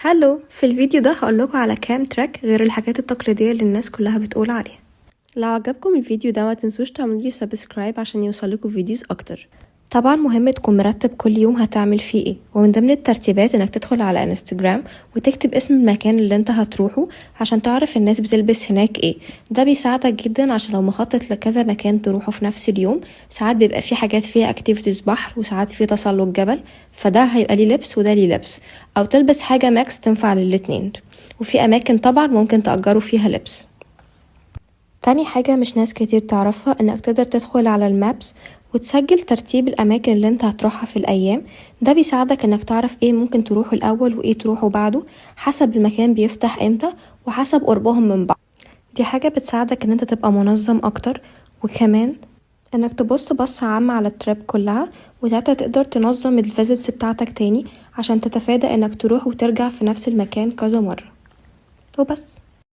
هالو، في الفيديو ده هقولكوا على كام تراك غير الحاجات التقليدية اللي الناس كلها بتقول عليها. لو عجبكم الفيديو ده ما تنسوش تعملوا سبسكرايب عشان يوصلكوا فيديوز اكتر. طبعا مهم تكون مرتب كل يوم هتعمل فيه ايه، ومن ضمن الترتيبات انك تدخل على انستجرام وتكتب اسم المكان اللي انت هتروحه عشان تعرف الناس بتلبس هناك ايه. ده بيساعدك جدا عشان لو مخطط لكذا مكان تروحه في نفس اليوم. ساعات بيبقى في حاجات فيها اكتيفيتيز بحر، وساعات فيه تسلق جبل، فده هيبقى ليه لبس وده ليه لبس، او تلبس حاجة ماكس تنفع للاتنين. وفي اماكن طبعا ممكن تأجروا فيها لبس. تاني حاجة مش ناس كتير تعرفها انك تقدر تدخل على المابس وتسجل ترتيب الاماكن اللي انت هتروحها في الايام. ده بيساعدك انك تعرف ايه ممكن تروحه الاول وايه تروحه بعده، حسب المكان بيفتح امتى وحسب قربهم من بعض. دي حاجة بتساعدك ان انت تبقى منظم اكتر، وكمان انك تبص بصة عامة على التريب كلها، وساعتها تقدر تنظم الفيزيتس بتاعتك تاني عشان تتفادى انك تروح وترجع في نفس المكان كذا مرة. وبس.